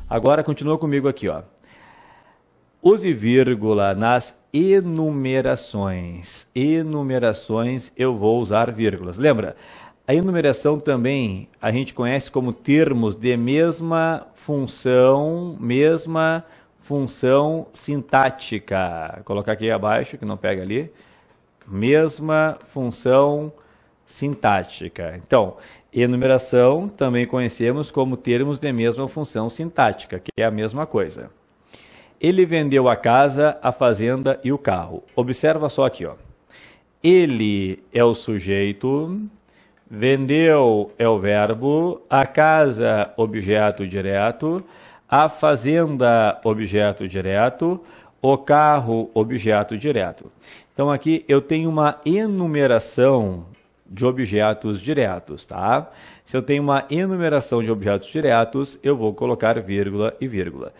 Agora continua comigo aqui, ó. Use vírgula nas enumerações. Enumerações eu vou usar vírgulas. Lembra? A enumeração também a gente conhece como termos de mesma função sintática. Vou colocar aqui abaixo, que não pega ali. Mesma função sintática. Então, enumeração também conhecemos como termos de mesma função sintática, que é a mesma coisa. Ele vendeu a casa, a fazenda e o carro. Observa só aqui, ó. Ele é o sujeito, vendeu é o verbo, a casa, objeto direto, a fazenda, objeto direto, o carro, objeto direto. Então aqui eu tenho uma enumeração de objetos diretos, tá? Se eu tenho uma enumeração de objetos diretos, eu vou colocar vírgula e vírgula.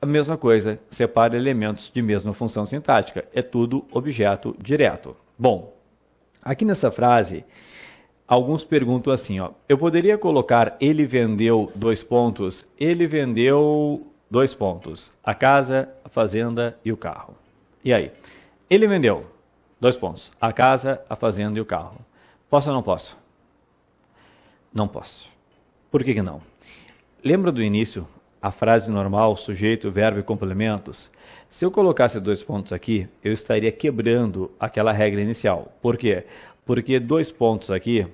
A mesma coisa, separa elementos de mesma função sintática. É tudo objeto direto. Bom, aqui nessa frase, alguns perguntam assim, ó. Eu poderia colocar ele vendeu dois pontos, ele vendeu dois pontos, a casa, a fazenda e o carro. E aí? Ele vendeu dois pontos, a casa, a fazenda e o carro. Posso ou não posso? Não posso. Por que não? Lembra do início? A frase normal, sujeito, verbo e complementos. Se eu colocasse dois pontos aqui, eu estaria quebrando aquela regra inicial. Por quê? Porque dois pontos aqui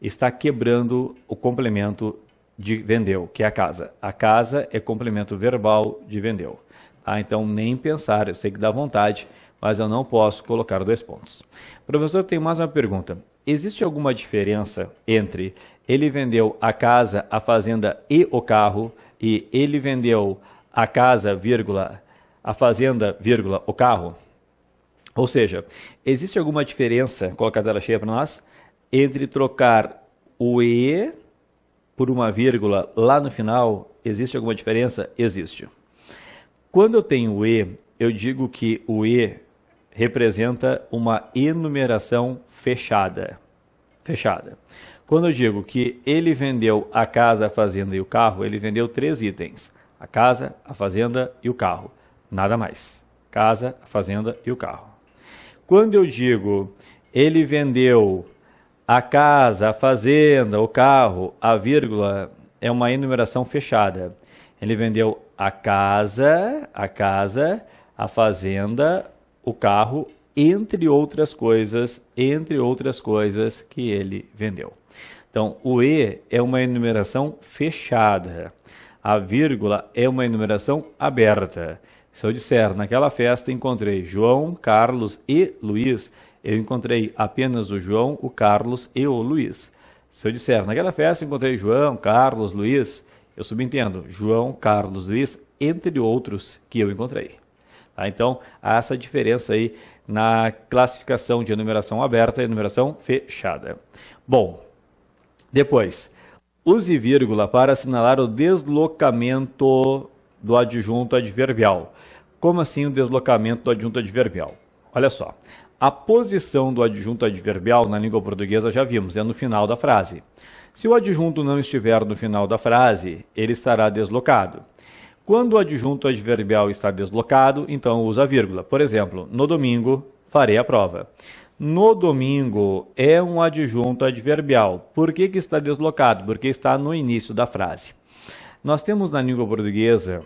está quebrando o complemento de vendeu, que é a casa. A casa é complemento verbal de vendeu. Ah, então, nem pensar, eu sei que dá vontade, mas eu não posso colocar dois pontos. Professor, tem mais uma pergunta. Existe alguma diferença entre ele vendeu a casa, a fazenda e o carro e ele vendeu a casa, vírgula, a fazenda, vírgula, o carro? Ou seja, existe alguma diferença, coloca a tela cheia para nós, entre trocar o E por uma vírgula lá no final? Existe alguma diferença? Existe. Quando eu tenho o E, eu digo que o E representa uma enumeração fechada. Quando eu digo que ele vendeu a casa, a fazenda e o carro, ele vendeu 3 itens. A casa, a fazenda e o carro. Nada mais. Casa, a fazenda e o carro. Quando eu digo ele vendeu a casa, a fazenda, o carro, a vírgula é uma enumeração fechada. Ele vendeu a casa, a fazenda, o carro, entre outras coisas que ele vendeu. Então, o E é uma enumeração fechada. A vírgula é uma enumeração aberta. Se eu disser, naquela festa encontrei João, Carlos e Luiz, eu encontrei apenas o João, o Carlos e o Luiz. Se eu disser, naquela festa encontrei João, Carlos, Luiz, eu subentendo João, Carlos, Luiz, entre outros que eu encontrei. Tá? Então, há essa diferença aí na classificação de enumeração aberta e enumeração fechada. Bom, depois, use vírgula para assinalar o deslocamento do adjunto adverbial. Como assim o deslocamento do adjunto adverbial? Olha só, a posição do adjunto adverbial na língua portuguesa já vimos, é no final da frase. Se o adjunto não estiver no final da frase, ele estará deslocado. Quando o adjunto adverbial está deslocado, então usa vírgula. Por exemplo, no domingo farei a prova. No domingo é um adjunto adverbial. Por que está deslocado? Porque está no início da frase. Nós temos na língua portuguesa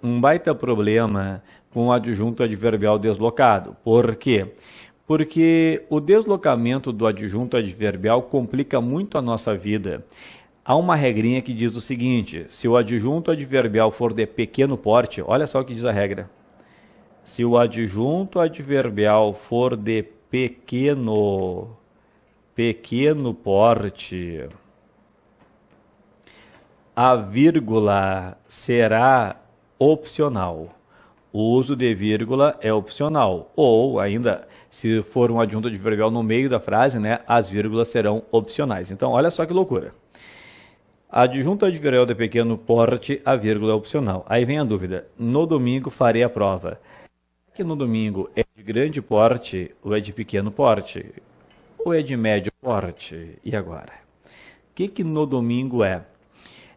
um baita problema com o adjunto adverbial deslocado. Por quê? Porque o deslocamento do adjunto adverbial complica muito a nossa vida. Há uma regrinha que diz o seguinte: se o adjunto adverbial for de pequeno porte, olha só o que diz a regra. Se o adjunto adverbial for de pequeno porte, a vírgula será opcional. O uso de vírgula é opcional. Ou ainda, se for um adjunto adverbial no meio da frase, né, as vírgulas serão opcionais. Então, olha só que loucura. Adjunto adverbial de pequeno porte, a vírgula é opcional. Aí vem a dúvida. No domingo farei a prova. Que no domingo é de grande porte ou é de pequeno porte? Ou é de médio porte? E agora? O que no domingo é?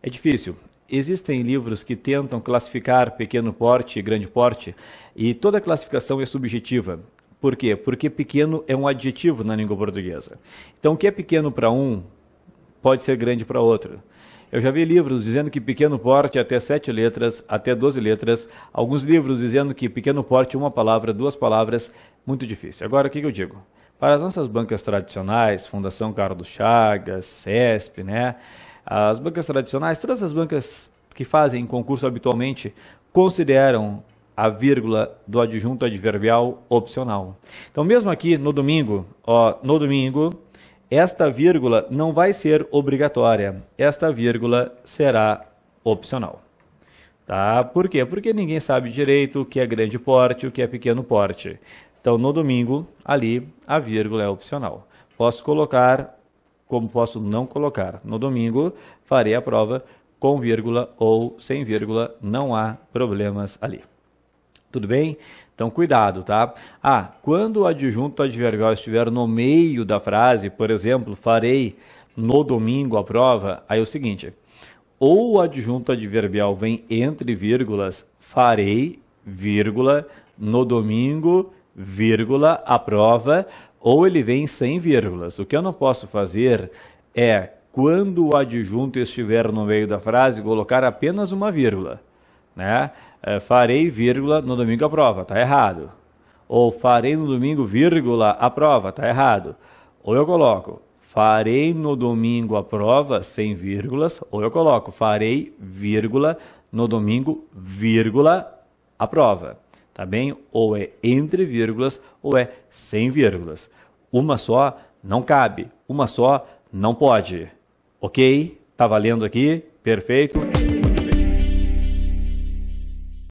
É difícil. existem livros que tentam classificar pequeno porte e grande porte, e toda classificação é subjetiva. Por quê? Porque pequeno é um adjetivo na língua portuguesa. Então, o que é pequeno para um, pode ser grande para outro. Eu já vi livros dizendo que pequeno porte é até 7 letras, até 12 letras. Alguns livros dizendo que pequeno porte, uma palavra, 2 palavras, muito difícil. Agora, o que eu digo? Para as nossas bancas tradicionais, Fundação Carlos Chagas, CESP, né? As bancas tradicionais, todas as bancas que fazem concurso habitualmente, consideram a vírgula do adjunto adverbial opcional. Então, mesmo aqui no domingo, esta vírgula não vai ser obrigatória, esta vírgula será opcional. Tá? Por quê? Porque ninguém sabe direito o que é grande porte e o que é pequeno porte. Então, no domingo, ali, a vírgula é opcional. Posso colocar, como posso não colocar. No domingo, farei a prova com vírgula ou sem vírgula, não há problemas ali. Tudo bem? Então, cuidado, tá? Quando o adjunto adverbial estiver no meio da frase, por exemplo, farei no domingo a prova, aí é o seguinte, ou o adjunto adverbial vem entre vírgulas, farei, vírgula, no domingo, vírgula, a prova, ou ele vem sem vírgulas. O que eu não posso fazer é, quando o adjunto estiver no meio da frase, colocar apenas uma vírgula, né? Farei, vírgula, no domingo a prova, está errado. Ou farei no domingo, vírgula, a prova, está errado. Ou eu coloco, farei no domingo a prova, sem vírgulas, ou eu coloco, farei, vírgula, no domingo, vírgula, a prova. Tá bem? Ou é entre vírgulas, ou é sem vírgulas. Uma só não cabe, uma só não pode. Ok? Tá valendo aqui? Perfeito?